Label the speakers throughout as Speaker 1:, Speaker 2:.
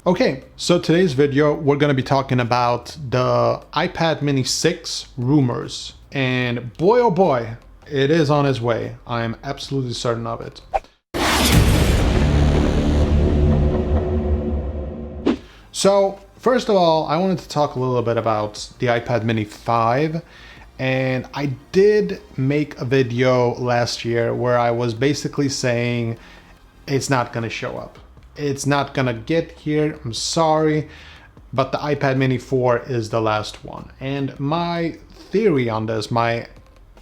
Speaker 1: Okay, so today's video, we're going to be talking about the iPad mini 6 rumors. And boy, oh boy, it is on its way. I am absolutely certain of it. So, first of all, I wanted to talk a little bit about the iPad mini 5. And I did make a video last year where I was basically saying it's not going to show up. It's not gonna get here, I'm sorry, but the iPad mini 4 is the last one. And my theory on this, my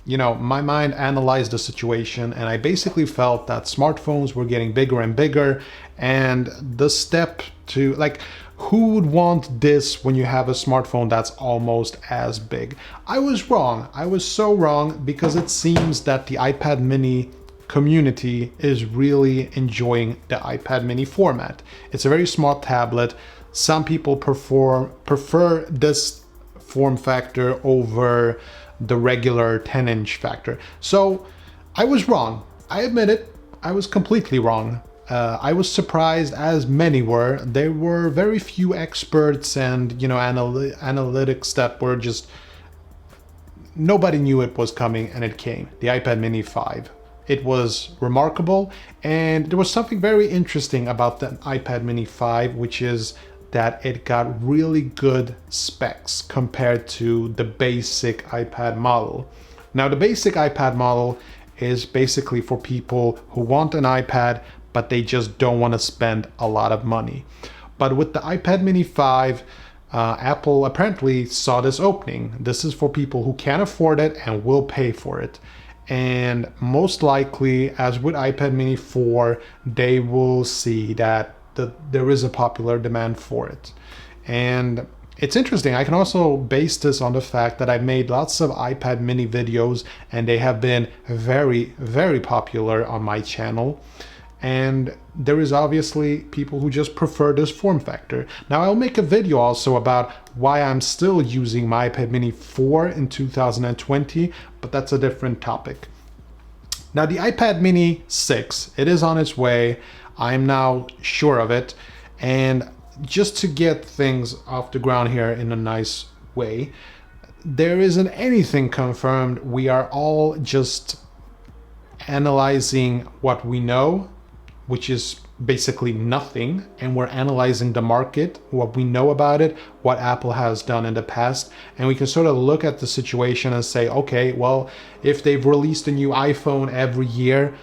Speaker 1: mind analyzed the situation, and I basically felt that smartphones were getting bigger and bigger, and the step to, like, who would want this when you have a smartphone that's almost as big? I was wrong. I was so wrong, because it seems that the iPad mini community is really enjoying the iPad mini format. It's a very small tablet. Some people prefer this form factor over the regular 10-inch factor. So I was wrong. I admit it. I was completely wrong. I was surprised, as many were. There were very few experts and analytics that were just, nobody knew it was coming, and it came. The iPad mini 5. It was remarkable, and there was something very interesting about the iPad mini 5, which is that it got really good specs compared to the basic iPad model. Now, the basic iPad model is basically for people who want an iPad, but they just don't want to spend a lot of money. But with the iPad mini 5, Apple apparently saw this opening. This is for people who can afford it and will pay for it. And most likely, as with iPad mini 4, they will see that there is a popular demand for it. And it's interesting. I can also base this on the fact that I've made lots of iPad mini videos, and they have been very, very popular on my channel. And there is obviously people who just prefer this form factor. Now, I'll make a video also about why I'm still using my iPad mini 4 in 2020, but that's a different topic. Now, the iPad mini 6, it is on its way. I'm now sure of it. And just to get things off the ground here in a nice way, there isn't anything confirmed. We are all just analyzing what we know, which is basically nothing, and we're analyzing the market, what we know about it, what Apple has done in the past, and we can sort of look at the situation and say, okay, well, if they've released a new iPhone every year,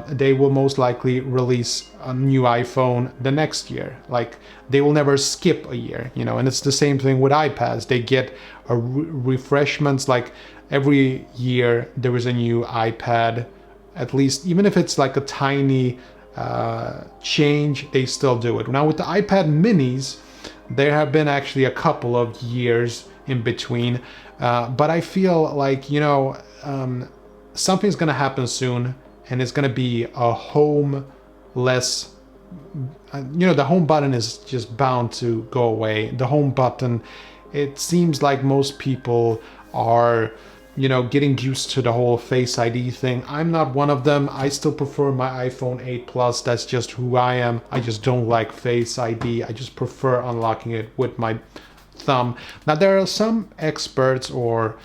Speaker 1: they will most likely release a new iPhone the next year. Like, they will never skip a year, and it's the same thing with iPads. They get refreshments, like every year there is a new iPad, at least, even if it's like a tiny change, they still do it. Now, with the iPad minis, there have been actually a couple of years in between, but I feel like something's gonna happen soon, and it's gonna be a home-less. The home button is just bound to go away. The home button, it seems like most people are getting used to the whole Face ID thing. I'm not one of them. I still prefer my iPhone 8 Plus. That's just who I am. I just don't like Face ID. I just prefer unlocking it with my thumb. Now, there are some experts or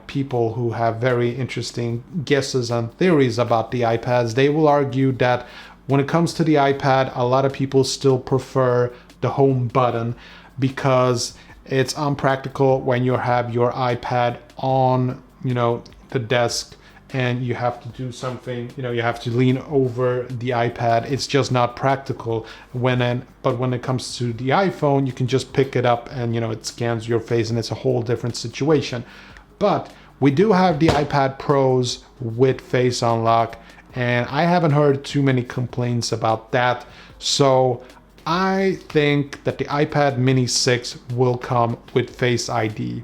Speaker 1: people who have very interesting guesses and theories about the iPads. They will argue that when it comes to the iPad, a lot of people still prefer the home button because it's unpractical when you have your iPad on, the desk, and you have to do something, you have to lean over the iPad. It's just not practical. But when it comes to the iPhone, you can just pick it up and, it scans your face, and it's a whole different situation. But we do have the iPad Pros with Face Unlock, and I haven't heard too many complaints about that. So I think that the iPad mini 6 will come with Face ID.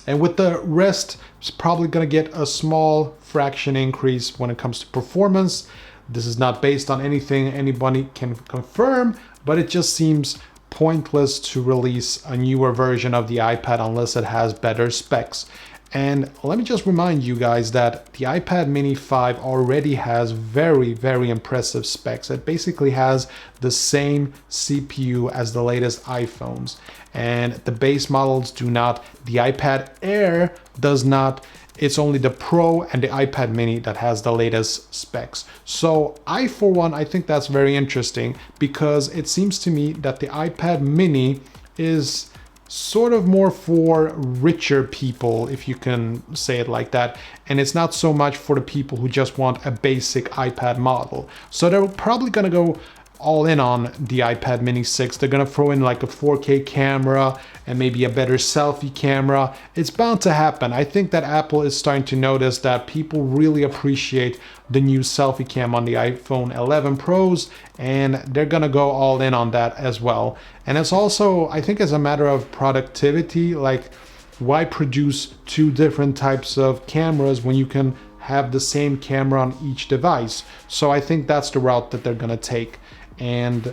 Speaker 1: And with the rest, it's probably going to get a small fraction increase when it comes to performance. This is not based on anything anybody can confirm, but it just seems pointless to release a newer version of the iPad unless it has better specs. And let me just remind you guys that the iPad mini 5 already has very impressive specs. It basically has the same CPU as the latest iPhones, and the base models do not. The iPad Air does not. It's only the Pro and the iPad mini that has the latest specs. So for one, I think that's very interesting, because it seems to me that the iPad mini is sort of more for richer people, if you can say it like that, and it's not so much for the people who just want a basic iPad model. So they're probably gonna go all in on the iPad mini 6. They're gonna throw in like a 4K camera and maybe a better selfie camera. It's bound to happen. I think that Apple is starting to notice that people really appreciate the new selfie cam on the iPhone 11 Pros, and they're gonna go all in on that as well. And it's also, I think, as a matter of productivity, like, why produce two different types of cameras when you can have the same camera on each device? So I think that's the route that they're gonna take. And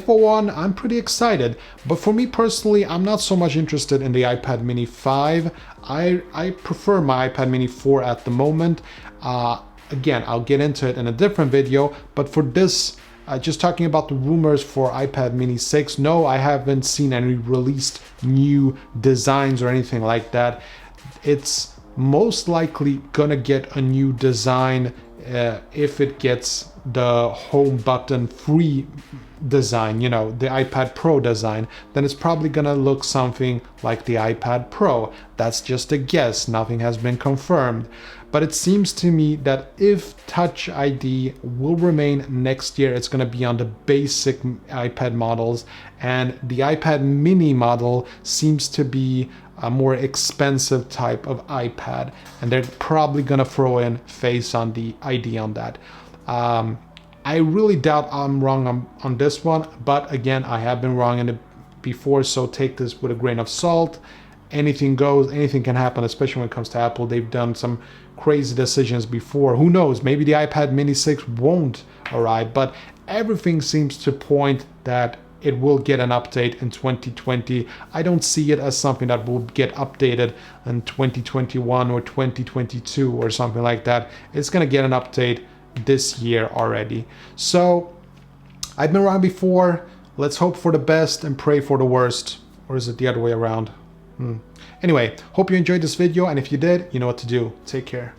Speaker 1: for one, I'm pretty excited. But for me personally, I'm not so much interested in the iPad mini 5. I prefer my iPad mini 4 at the moment. Again, I'll get into it in a different video, but for this, just talking about the rumors for iPad mini 6, no, I haven't seen any released new designs or anything like that. It's most likely gonna get a new design if it gets the home button free design, you know, the iPad Pro design, then it's probably gonna look something like the iPad Pro. That's just a guess, nothing has been confirmed. But it seems to me that if Touch ID will remain next year, it's gonna be on the basic iPad models, and the iPad mini model seems to be a more expensive type of iPad, and they're probably gonna throw in Face on the ID on that. I really doubt I'm wrong on this one, but again, I have been wrong in it before, so take this with a grain of salt. Anything goes, anything can happen, especially when it comes to Apple. They've done some crazy decisions before. Who knows, maybe the iPad mini 6 won't arrive, but everything seems to point that it will get an update in 2020. I don't see it as something that will get updated in 2021 or 2022 or something like that. It's gonna get an update this year already. So I've been wrong before. Let's hope for the best and pray for the worst. Or is it the other way around? Anyway, hope you enjoyed this video, and if you did, you know what to do. Take care.